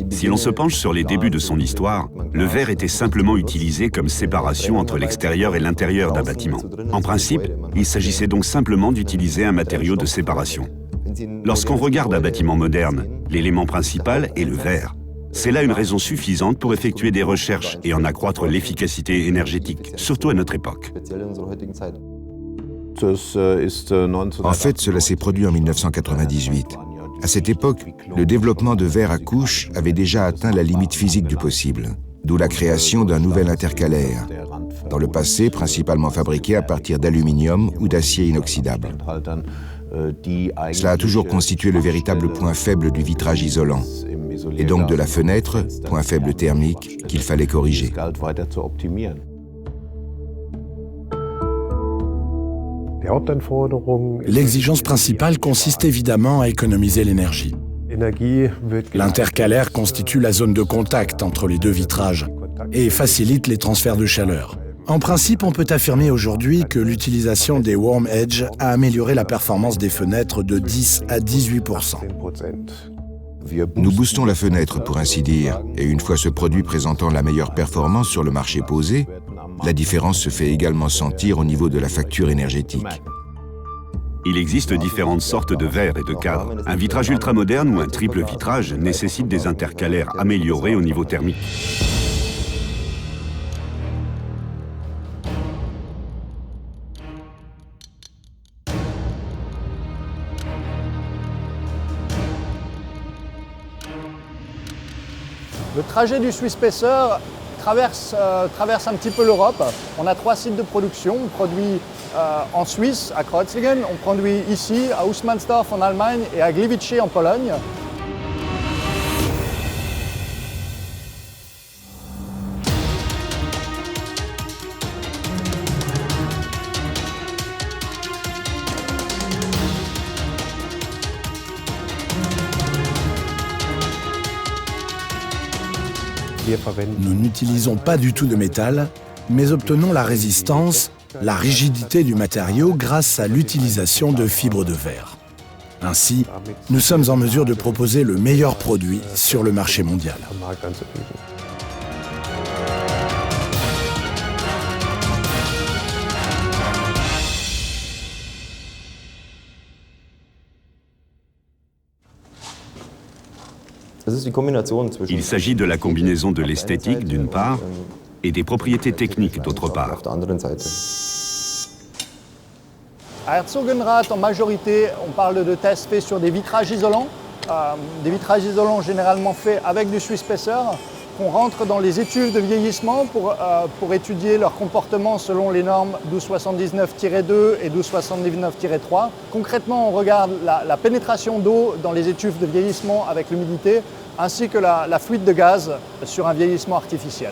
Si l'on se penche sur les débuts de son histoire, le verre était simplement utilisé comme séparation entre l'extérieur et l'intérieur d'un bâtiment. En principe, il s'agissait donc simplement d'utiliser un matériau de séparation. Lorsqu'on regarde un bâtiment moderne, l'élément principal est le verre. C'est là une raison suffisante pour effectuer des recherches et en accroître l'efficacité énergétique, surtout à notre époque. En fait, cela s'est produit en 1998. À cette époque, le développement de verre à couche avait déjà atteint la limite physique du possible, d'où la création d'un nouvel intercalaire, dans le passé principalement fabriqué à partir d'aluminium ou d'acier inoxydable. Cela a toujours constitué le véritable point faible du vitrage isolant, et donc de la fenêtre, point faible thermique, qu'il fallait corriger. L'exigence principale consiste évidemment à économiser l'énergie. L'intercalaire constitue la zone de contact entre les deux vitrages et facilite les transferts de chaleur. En principe, on peut affirmer aujourd'hui que l'utilisation des warm edge a amélioré la performance des fenêtres de 10 à 18%. Nous boostons la fenêtre, pour ainsi dire, et une fois ce produit présentant la meilleure performance sur le marché posé, la différence se fait également sentir au niveau de la facture énergétique. Il existe différentes sortes de verres et de cadres. Un vitrage ultramoderne ou un triple vitrage nécessite des intercalaires améliorés au niveau thermique. Le trajet du SwissSpacer traverse un petit peu l'Europe. On a 3 sites de production. On produit en Suisse, à Kreuzlingen. On produit ici, à Husmannsdorf en Allemagne et à Gliwice en Pologne. Nous n'utilisons pas du tout de métal, mais obtenons la résistance, la rigidité du matériau grâce à l'utilisation de fibres de verre. Ainsi, nous sommes en mesure de proposer le meilleur produit sur le marché mondial. Il s'agit de la combinaison de l'esthétique, d'une part, et des propriétés techniques, d'autre part. À Herzogenrath, en majorité, on parle de tests faits sur des vitrages isolants. Des vitrages isolants généralement faits avec du SwissSpacer, qu'on rentre dans les étuves de vieillissement pour étudier leur comportement selon les normes 1279-2 et 1279-3. Concrètement, on regarde la pénétration d'eau dans les étuves de vieillissement avec l'humidité, ainsi que la fuite de gaz sur un vieillissement artificiel.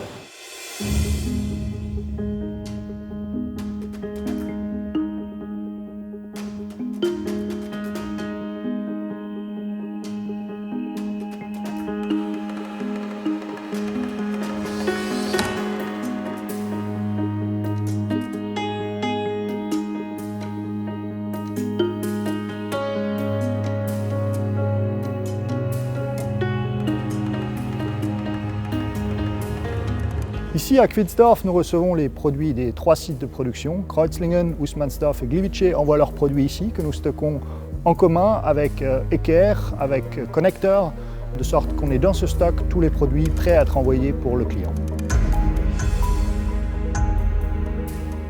Ici, à Quitzdorf, nous recevons les produits des 3 sites de production. Kreuzlingen, Husmannsdorf et Gliwice envoient leurs produits ici, que nous stockons en commun avec Eker, avec Connector, de sorte qu'on ait dans ce stock tous les produits prêts à être envoyés pour le client.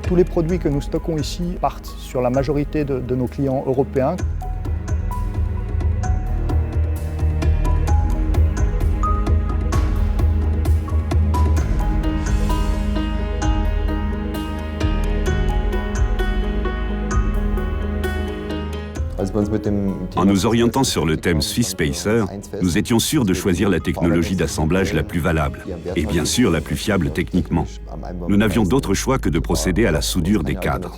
Tous les produits que nous stockons ici partent sur la majorité de nos clients européens. En nous orientant sur le thème SwissSpacer, nous étions sûrs de choisir la technologie d'assemblage la plus valable et bien sûr la plus fiable techniquement. Nous n'avions d'autre choix que de procéder à la soudure des cadres.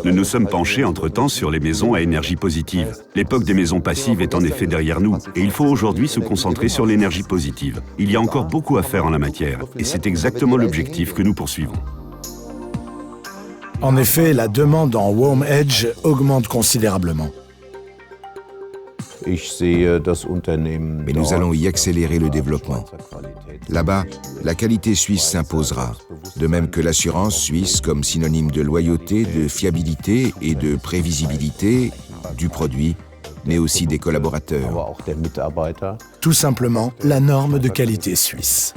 Nous nous sommes penchés entre-temps sur les maisons à énergie positive. L'époque des maisons passives est en effet derrière nous, et il faut aujourd'hui se concentrer sur l'énergie positive. Il y a encore beaucoup à faire en la matière, et c'est exactement l'objectif que nous poursuivons. En effet, la demande en Warm Edge augmente considérablement. Mais nous allons y accélérer le développement. Là-bas, la qualité suisse s'imposera, de même que l'assurance suisse comme synonyme de loyauté, de fiabilité et de prévisibilité du produit, mais aussi des collaborateurs. Tout simplement, la norme de qualité suisse.